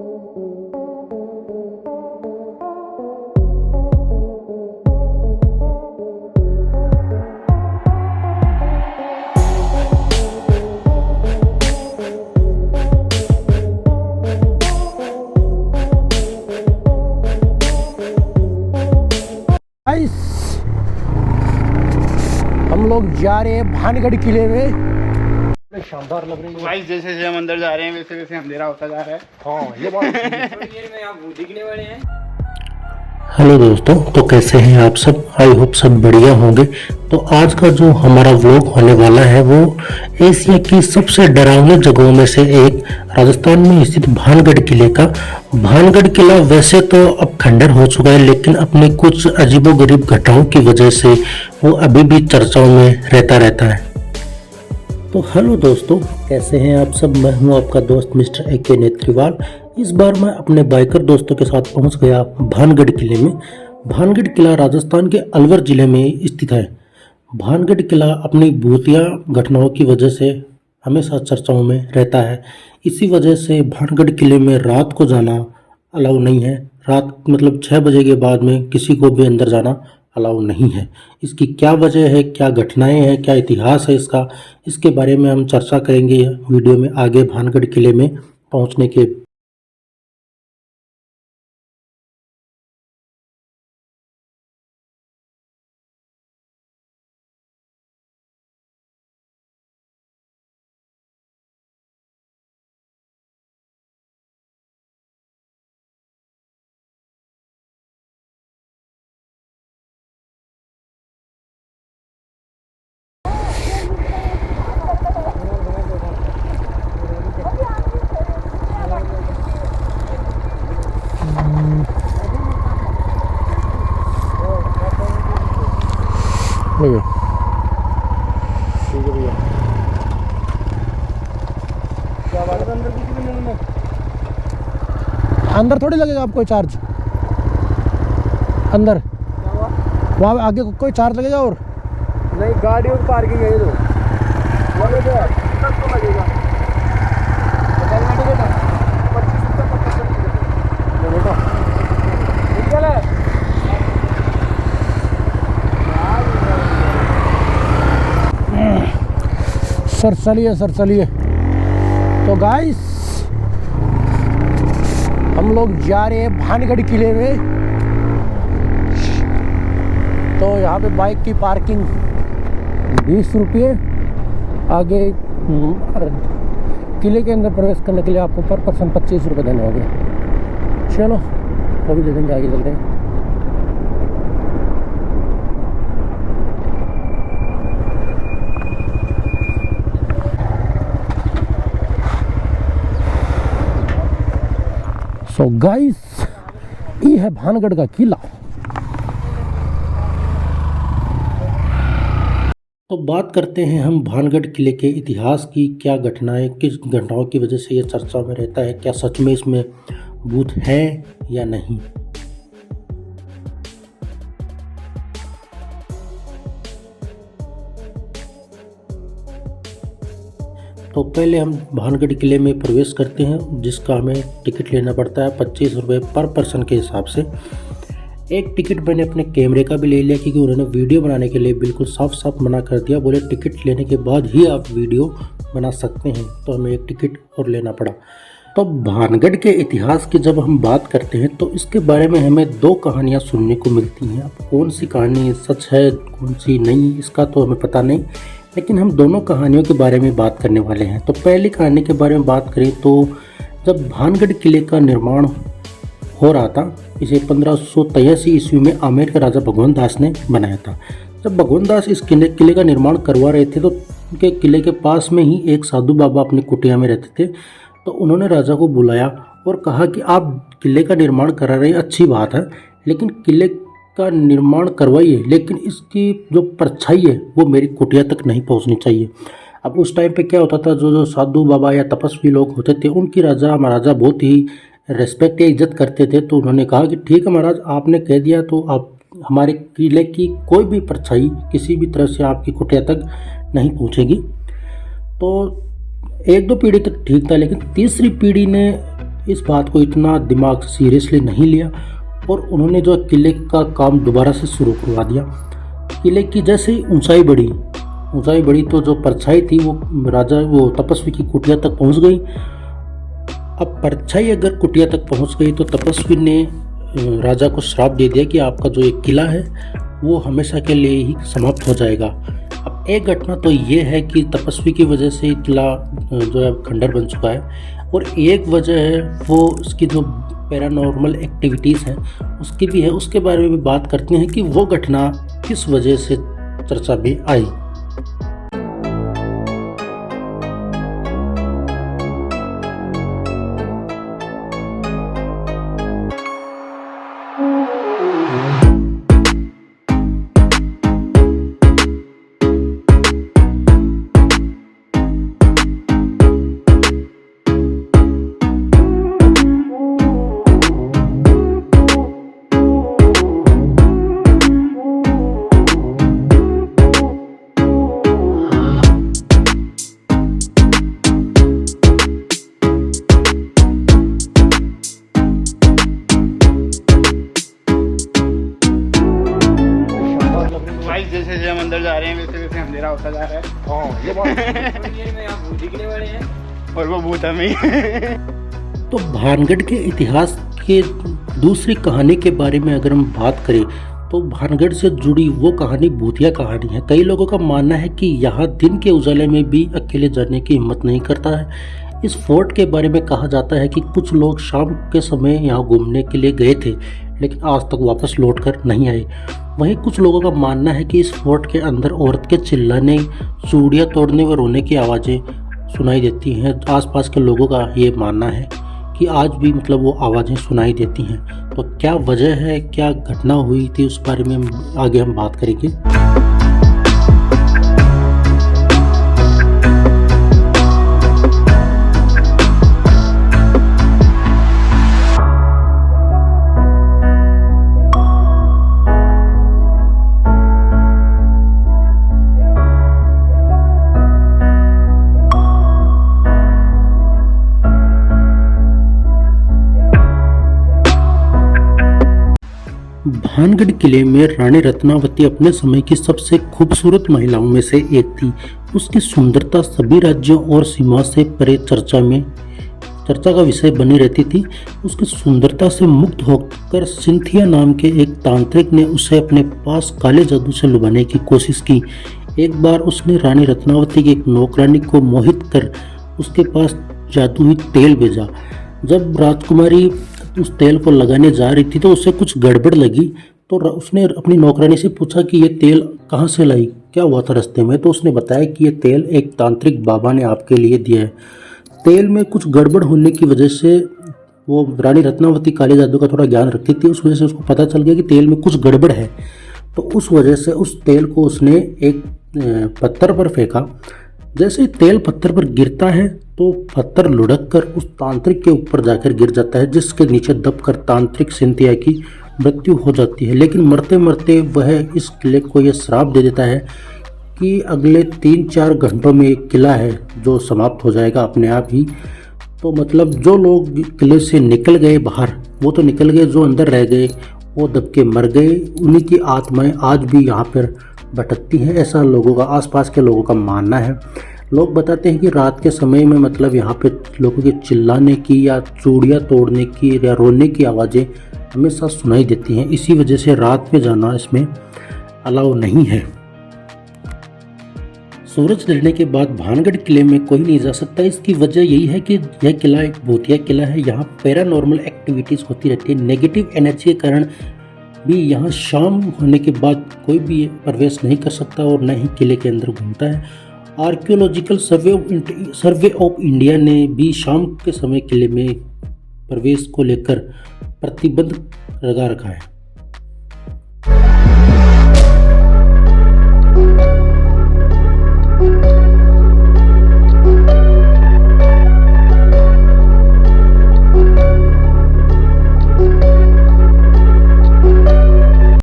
हम लोग जा रहे हैं भानगढ़ किले में। शानदार लग रही है गाइस, जैसे जैसे हम अंदर जा रहे हैं वैसे वैसे अंधेरा होता जा रहा है। हाँ ये बात थोड़ी देर में आप दिखने वाले हैं। हेलो दोस्तों, तो कैसे हैं आप सब। आई होप सब बढ़िया होंगे। तो आज का जो हमारा व्लॉग होने वाला है वो एशिया की सबसे डरावनी जगहों में से एक राजस्थान में स्थित भानगढ़ किले का। भानगढ़ किला वैसे तो अब खंडर हो चुका है, लेकिन अपने कुछ अजीबोगरीब घटनाओं की वजह से वो अभी भी चर्चाओं में रहता है। तो हेलो दोस्तों, कैसे हैं आप सब। मैं हूं आपका दोस्त मिस्टर AK नेत्रीवाल। इस बार मैं अपने बाइकर दोस्तों के साथ पहुंच गया भानगढ़ किले में। भानगढ़ किला राजस्थान के अलवर जिले में स्थित है। भानगढ़ किला अपनी भूतिया घटनाओं की वजह से हमेशा चर्चाओं में रहता है। इसी वजह से भानगढ़ किले में रात को जाना अलाउ नहीं है। रात मतलब 6 बजे के बाद में किसी को भी अंदर जाना अलाउ नहीं है। इसकी क्या वजह है, क्या घटनाएं हैं, क्या इतिहास है इसका, इसके बारे में हम चर्चा करेंगे वीडियो में आगे भानगढ़ किले में पहुंचने के। ठीक है भैया। क्या बात है, अंदर थोड़ी लगेगा आपको चार्ज। अंदर वहाँ आगे कोई चार्ज लगेगा और नहीं, गाड़ियों की पार्किंग है ये तो लगेगा। सर चलिए। तो गाइस हम लोग जा रहे हैं भानगढ़ किले में। तो यहाँ पे बाइक की पार्किंग 20 रुपये। आगे किले के अंदर प्रवेश करने के लिए आपको पर पर्सन 25 रुपये देने होंगे। चलो वो भी दे देंगे, आगे चलते हैं। सो गाइस, ये है भानगढ़ का किला। तो बात करते हैं हम भानगढ़ किले के इतिहास की। क्या घटनाएं, किस घटनाओं की वजह से ये चर्चा में रहता है, क्या सच में इसमें भूत है या नहीं। तो पहले हम भानगढ़ किले में प्रवेश करते हैं, जिसका हमें टिकट लेना पड़ता है 25 रुपये पर पर्सन के हिसाब से। एक टिकट मैंने अपने कैमरे का भी ले लिया, क्योंकि उन्होंने वीडियो बनाने के लिए बिल्कुल साफ मना कर दिया। बोले टिकट लेने के बाद ही आप वीडियो बना सकते हैं। तो हमें एक टिकट और लेना पड़ा। तो भानगढ़ के इतिहास की जब हम बात करते हैं तो इसके बारे में हमें 2 कहानियाँ सुनने को मिलती हैं। अब कौन सी कहानी सच है, कौन सी नहीं, इसका तो हमें पता नहीं, लेकिन हम दोनों कहानियों के बारे में बात करने वाले हैं। तो पहली कहानी के बारे में बात करें तो जब भानगढ़ किले का निर्माण हो रहा था, इसे 1583 ईस्वी में आमेर के राजा भगवंत दास ने बनाया था। जब भगवंत दास इस किले का निर्माण करवा रहे थे तो उनके किले के पास में ही एक साधु बाबा अपनी कुटिया में रहते थे। तो उन्होंने राजा को बुलाया और कहा कि आप किले का निर्माण करा रहे हैं, अच्छी बात है, लेकिन किले का निर्माण करवाइए, लेकिन इसकी जो परछाई है वो मेरी कुटिया तक नहीं पहुंचनी चाहिए। अब उस टाइम पे क्या होता था, जो साधु बाबा या तपस्वी लोग होते थे उनकी राजा महाराजा बहुत ही रेस्पेक्ट या इज्जत करते थे। तो उन्होंने कहा कि ठीक है महाराज, आपने कह दिया तो आप हमारे किले की कोई भी परछाई किसी भी तरह से आपकी कुटिया तक नहीं पहुंचेगी। तो 1-2 पीढ़ी तक ठीक था, लेकिन तीसरी पीढ़ी ने इस बात को इतना दिमाग सीरियसली नहीं लिया और उन्होंने जो किले का काम दोबारा से शुरू करवा दिया। किले की जैसे ही ऊंचाई बढ़ी तो जो परछाई थी वो तपस्वी की कुटिया तक पहुंच गई। अब परछाई अगर कुटिया तक पहुंच गई तो तपस्वी ने राजा को श्राप दे दिया कि आपका जो एक किला है वो हमेशा के लिए ही समाप्त हो जाएगा। अब एक घटना तो ये है कि तपस्वी की वजह से किला जो है खंडर बन चुका है, और एक वजह है वो उसकी जो पैरानॉर्मल एक्टिविटीज़ हैं उसकी भी है। उसके बारे में बात करते हैं कि वो घटना किस वजह से चर्चा में आई। जैसे जैसे हम अंदर जा रहे हैं वैसे वैसे अंधेरा होता जा रहा है। हाँ, ये बात दिखने वाले हैं और वो भूत हमें। तो भानगढ़ के इतिहास के दूसरी कहानी के बारे में अगर हम बात करें तो भानगढ़ से जुड़ी वो कहानी भूतिया कहानी है। कई लोगों का मानना है कि यहाँ दिन के उजाले में भी अकेले जाने की हिम्मत नहीं करता है। इस फोर्ट के बारे में कहा जाता है कि कुछ लोग शाम के समय यहाँ घूमने के लिए गए थे लेकिन आज तक वापस लौटकर नहीं आए। वहीं कुछ लोगों का मानना है कि इस फोर्ट के अंदर औरत के चिल्लाने, चूड़ियाँ तोड़ने व रोने की आवाज़ें सुनाई देती हैं। आसपास के लोगों का ये मानना है कि आज भी मतलब वो आवाज़ें सुनाई देती हैं। तो क्या वजह है, क्या घटना हुई थी, उस बारे में आगे हम बात करेंगे। भानगढ़ किले में रानी रत्नावती अपने समय की सबसे खूबसूरत महिलाओं में से एक थी। उसकी सुंदरता सभी राज्यों और सीमा से परे चर्चा का विषय बनी रहती थी। उसकी सुंदरता से मुक्त होकर सिंथिया नाम के एक तांत्रिक ने उसे अपने पास काले जादू से लुभाने की कोशिश की। एक बार उसने रानी रत्नावती की एक नौकरानी को मोहित कर उसके पास जादुई तेल भेजा। जब राजकुमारी उस तेल को लगाने जा रही थी तो उसे कुछ गड़बड़ लगी, तो उसने अपनी नौकरानी से पूछा कि ये तेल कहाँ से लाई, क्या हुआ था रास्ते में। तो उसने बताया कि ये तेल एक तांत्रिक बाबा ने आपके लिए दिया है। तेल में कुछ गड़बड़ होने की वजह से, वो रानी रत्नावती काले जादू का थोड़ा ज्ञान रखती थी, उस वजह से उसको पता चल गया कि तेल में कुछ गड़बड़ है। तो उस वजह से उस तेल को उसने एक पत्थर पर फेंका। जैसे ही तेल पत्थर पर गिरता है तो पत्थर लुढ़क कर उस तांत्रिक के ऊपर जाकर गिर जाता है, जिसके नीचे दबकर तांत्रिक सिंथिया की मृत्यु हो जाती है। लेकिन मरते मरते वह इस किले को यह श्राप दे देता है कि अगले 3-4 घंटों में एक किला है जो समाप्त हो जाएगा अपने आप ही। तो मतलब जो लोग किले से निकल गए बाहर वो तो निकल गए, जो अंदर रह गए वो दब के मर गए। उन्हीं की आत्माएं आज भी यहाँ पर भटकती हैं, ऐसा लोगों का, आसपास के लोगों का मानना है। लोग बताते हैं कि रात के समय में मतलब यहाँ पे लोगों के चिल्लाने की या चूड़ियाँ तोड़ने की या रोने की आवाज़ें हमेशा सुनाई देती हैं। इसी वजह से रात में जाना इसमें अलाउ नहीं है। सूरज ढलने के बाद भानगढ़ किले में कोई नहीं जा सकता। इसकी वजह यही है कि यह किला एक भूतिया किला है। यहाँ पैरानॉर्मल एक्टिविटीज़ होती रहती है। नेगेटिव एनर्जी के कारण भी यहाँ शाम होने के बाद कोई भी प्रवेश नहीं कर सकता और न ही किले के अंदर घूमता है। आर्कियोलॉजिकल सर्वे ऑफ इंडिया ने भी शाम के समय किले में प्रवेश को लेकर प्रतिबंध लगा रखा है।